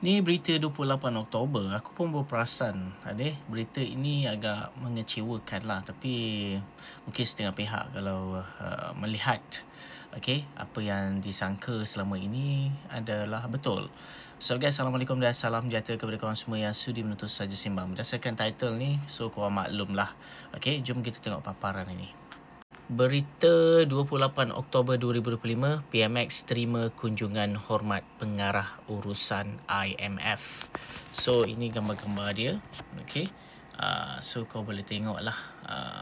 Ni berita 28 Oktober, aku pun berperasan berita ini agak mengecewakan lah, tapi mungkin setengah pihak kalau melihat apa yang disangka selama ini adalah betul. So guys, Assalamualaikum dan salam sejahtera kepada korang semua yang sudi menonton Saja Simbang. Berdasarkan title ni, so korang maklum lah. Jom kita tengok paparan ini. Berita 28 Oktober 2025, PMX terima kunjungan hormat pengarah urusan IMF. So ini gambar-gambar dia. So kau boleh tengok lah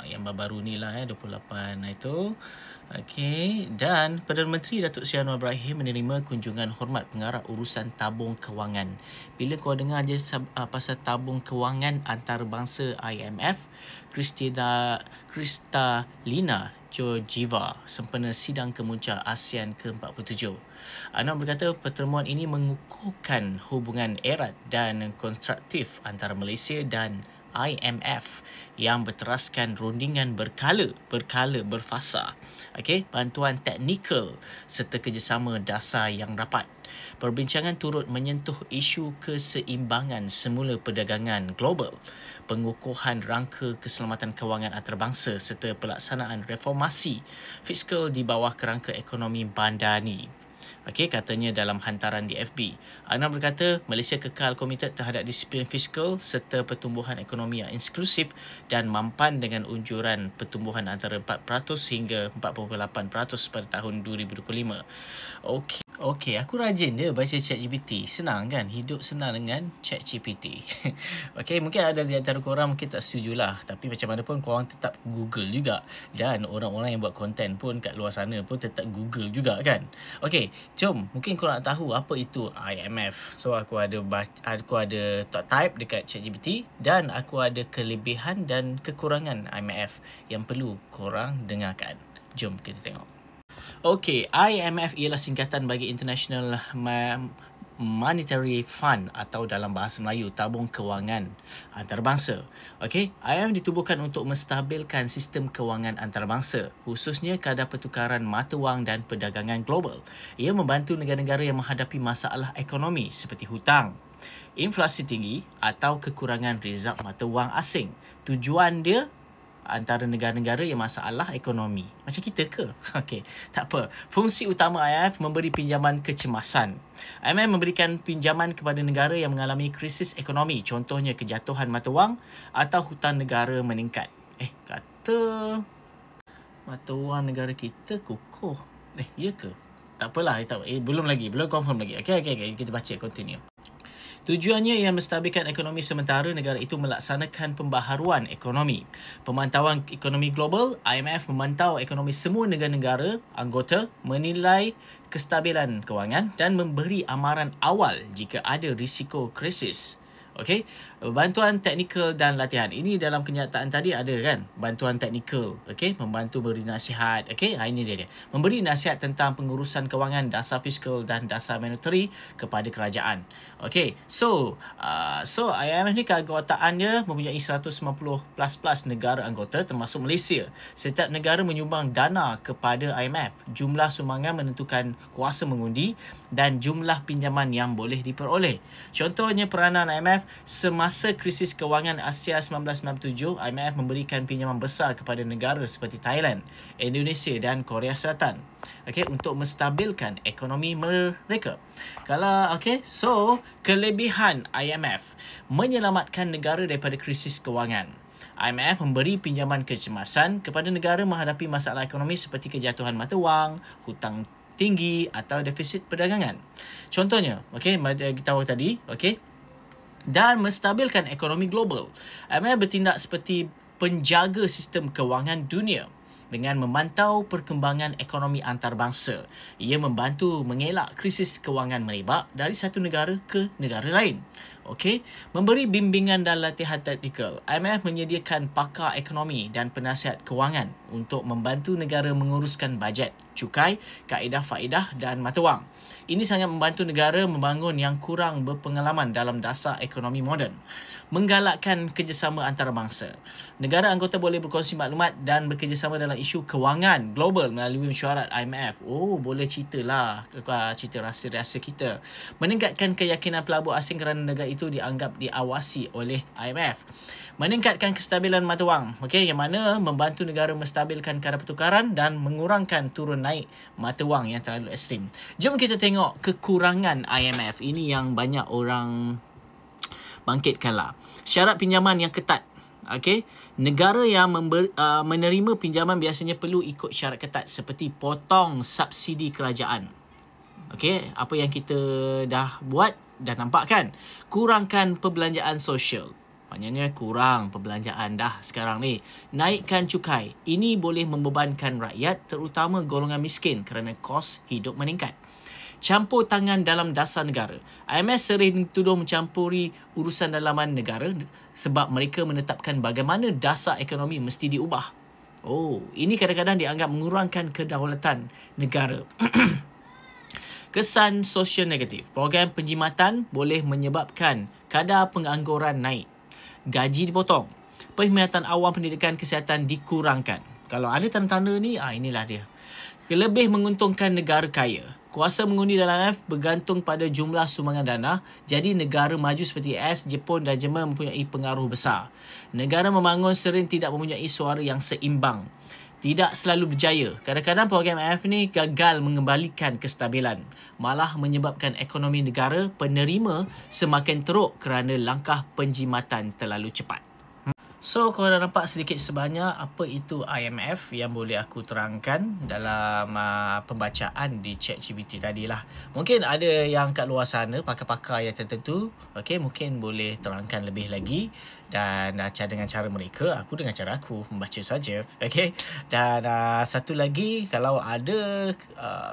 yang baru-baru ni lah 28 itu. Dan Perdana Menteri Datuk Seri Anwar Ibrahim menerima kunjungan hormat pengarah urusan tabung kewangan. Bila kau dengar je pasal tabung kewangan antarabangsa IMF, Kristalina Georgieva sempena sidang kemuncak ASEAN ke-47. Anwar berkata pertemuan ini mengukuhkan hubungan erat dan konstruktif antara Malaysia dan IMF yang berteraskan rundingan berfasa, bantuan teknikal serta kerjasama dasar yang rapat. Perbincangan turut menyentuh isu keseimbangan semula perdagangan global, pengukuhan rangka keselamatan kewangan antarabangsa serta pelaksanaan reformasi fiskal di bawah kerangka ekonomi bandari. Katanya dalam hantaran di FB. Anwar berkata Malaysia kekal komited terhadap disiplin fiskal serta pertumbuhan ekonomi yang inklusif dan mampan dengan unjuran pertumbuhan antara 4% hingga 4.8% pada tahun 2025. Okey, aku rajin dia baca ChatGPT. Senang kan? Hidup senang dengan ChatGPT. Mungkin ada di antara korang mungkin tak setujulah. Tapi macam mana pun korang tetap Google juga. Dan orang-orang yang buat konten pun kat luar sana pun tetap Google juga kan? Jom. Mungkin korang nak tahu apa itu IMF. So aku ada type dekat ChatGPT. Dan aku ada kelebihan dan kekurangan IMF yang perlu korang dengarkan. Jom kita tengok. IMF ialah singkatan bagi International Monetary Fund atau dalam bahasa Melayu tabung kewangan antarabangsa. IMF ditubuhkan untuk menstabilkan sistem kewangan antarabangsa, khususnya kadar pertukaran mata wang dan perdagangan global. Ia membantu negara-negara yang menghadapi masalah ekonomi seperti hutang, inflasi tinggi atau kekurangan rezerv mata wang asing. Tujuan dia antara negara-negara yang masalah ekonomi. Macam kita ke? Tak apa. Fungsi utama IMF memberi pinjaman kecemasan. IMF memberikan pinjaman kepada negara yang mengalami krisis ekonomi, contohnya kejatuhan mata wang atau hutang negara meningkat. Kata mata wang negara kita kukuh. Ya ke? Tak apalah. Belum confirm lagi. Kita baca, continue. Tujuannya ialah menstabilkan ekonomi sementara negara itu melaksanakan pembaharuan ekonomi. Pemantauan ekonomi global, IMF memantau ekonomi semua negara-negara anggota, menilai kestabilan kewangan dan memberi amaran awal jika ada risiko krisis. Bantuan teknikal dan latihan. Ini dalam kenyataan tadi ada kan? Bantuan teknikal, membantu beri nasihat. Ini dia. Memberi nasihat tentang pengurusan kewangan, dasar fiskal dan dasar monetary kepada kerajaan. So IMF ni keanggotaannya mempunyai 190 plus negara anggota termasuk Malaysia. Setiap negara menyumbang dana kepada IMF. Jumlah sumbangan menentukan kuasa mengundi dan jumlah pinjaman yang boleh diperoleh. Contohnya peranan IMF semasa krisis kewangan Asia 1997, IMF memberikan pinjaman besar kepada negara seperti Thailand, Indonesia dan Korea Selatan untuk menstabilkan ekonomi mereka. So kelebihan IMF menyelamatkan negara daripada krisis kewangan. IMF memberi pinjaman kecemasan kepada negara menghadapi masalah ekonomi seperti kejatuhan mata wang, hutang tinggi atau defisit perdagangan. Contohnya, kita tahu tadi, dan menstabilkan ekonomi global. IMF bertindak seperti penjaga sistem kewangan dunia dengan memantau perkembangan ekonomi antarabangsa. Ia membantu mengelak krisis kewangan merebak dari satu negara ke negara lain. Memberi bimbingan dan latihan teknikal. IMF menyediakan pakar ekonomi dan penasihat kewangan untuk membantu negara menguruskan bajet, cukai, kaedah faedah dan mata wang. Ini sangat membantu negara membangun yang kurang berpengalaman dalam dasar ekonomi moden. Menggalakkan kerjasama antarabangsa. Negara anggota boleh berkongsi maklumat dan bekerjasama dalam isu kewangan global melalui mesyuarat IMF. Oh, boleh ceritalah cerita rahsia-rahsia kita. Meningkatkan keyakinan pelabur asing kerana negara itu dianggap diawasi oleh IMF. Meningkatkan kestabilan mata wang, yang mana membantu negara menstabilkan kadar pertukaran dan mengurangkan turun naik mata wang yang terlalu ekstrim. Jom kita tengok kekurangan IMF. Ini yang banyak orang bangkitkanlah. Syarat pinjaman yang ketat. Negara yang menerima pinjaman biasanya perlu ikut syarat ketat seperti potong subsidi kerajaan. Apa yang kita dah buat, dah nampak kan? Kurangkan perbelanjaan sosial. Maknanya kurang perbelanjaan dah sekarang ni. Naikkan cukai. Ini boleh membebankan rakyat, terutama golongan miskin kerana kos hidup meningkat. Campur tangan dalam dasar negara. IMF sering dituduh mencampuri urusan dalaman negara sebab mereka menetapkan bagaimana dasar ekonomi mesti diubah. Oh, ini kadang-kadang dianggap mengurangkan kedaulatan negara. Kesan sosial negatif. Program penjimatan boleh menyebabkan kadar pengangguran naik. Gaji dipotong. Perkhidmatan awam pendidikan kesihatan dikurangkan. Kalau ada tanda-tanda ni, inilah dia. Lebih menguntungkan negara kaya. Kuasa mengundi dalam IMF bergantung pada jumlah sumbangan dana, jadi negara maju seperti AS, Jepun dan Jerman mempunyai pengaruh besar. Negara membangun sering tidak mempunyai suara yang seimbang. Tidak selalu berjaya. Kadang-kadang program IMF ni gagal mengembalikan kestabilan. Malah menyebabkan ekonomi negara penerima semakin teruk kerana langkah penjimatan terlalu cepat. So, kalau dah nampak sedikit sebanyak apa itu IMF yang boleh aku terangkan dalam pembacaan di ChatGPT tadilah. Mungkin ada yang kat luar sana, pakar-pakar yang tertentu, mungkin boleh terangkan lebih lagi. Dan dengan cara mereka, aku dengan cara aku membaca saja. Dan satu lagi, kalau ada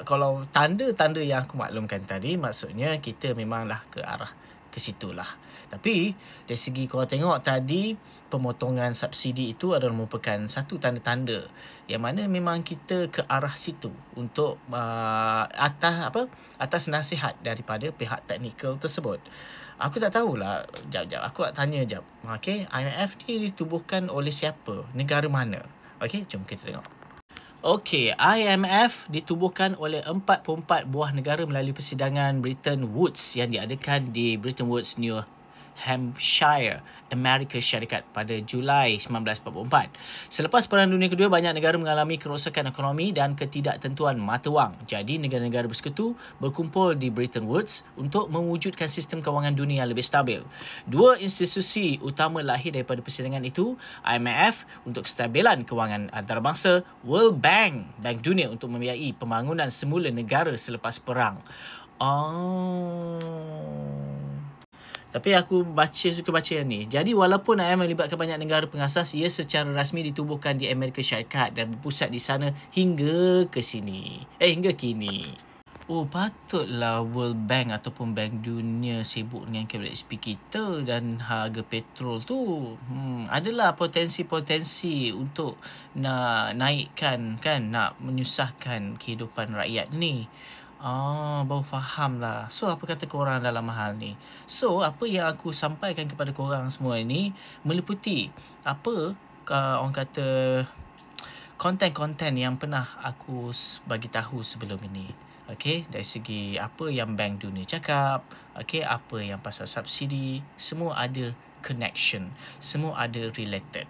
kalau tanda-tanda yang aku maklumkan tadi, maksudnya kita memanglah ke arah ke situlah. Tapi dari segi korang tengok tadi, pemotongan subsidi itu adalah merupakan satu tanda-tanda yang mana memang kita ke arah situ untuk atas nasihat daripada pihak teknikal tersebut. Aku tak tahulah. Jap, aku nak tanya jap. IMF ni ditubuhkan oleh siapa? Negara mana? Jom kita tengok. IMF ditubuhkan oleh 44 buah negara melalui persidangan Bretton Woods yang diadakan di Bretton Woods, New Hampshire, Amerika Syarikat pada Julai 1944. Selepas Perang Dunia Kedua, banyak negara mengalami kerosakan ekonomi dan ketidaktentuan mata wang. Jadi, negara-negara bersekutu berkumpul di Bretton Woods untuk mewujudkan sistem kewangan dunia yang lebih stabil. Dua institusi utama lahir daripada persidangan itu, IMF untuk kestabilan kewangan antarabangsa, World Bank, Bank Dunia untuk membiayai pembangunan semula negara selepas perang. Tapi aku suka baca yang ni. Jadi walaupun IMF melibatkan banyak negara pengasas, ia secara rasmi ditubuhkan di Amerika Syarikat dan berpusat di sana hingga kini. Patutlah World Bank ataupun Bank Dunia sibuk dengan kabel XP kita dan harga petrol tu. Adalah potensi-potensi untuk nak naikkan, nak menyusahkan kehidupan rakyat ni. Baru faham lah. So, apa kata korang dalam hal ni? So, apa yang aku sampaikan kepada korang semua ni meliputi apa orang kata konten-konten yang pernah aku bagi tahu sebelum ini. Dari segi apa yang Bank Dunia cakap, apa yang pasal subsidi, semua ada connection, semua ada related.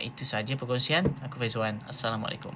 Itu saja perkongsian. Aku Faizwan. Assalamualaikum.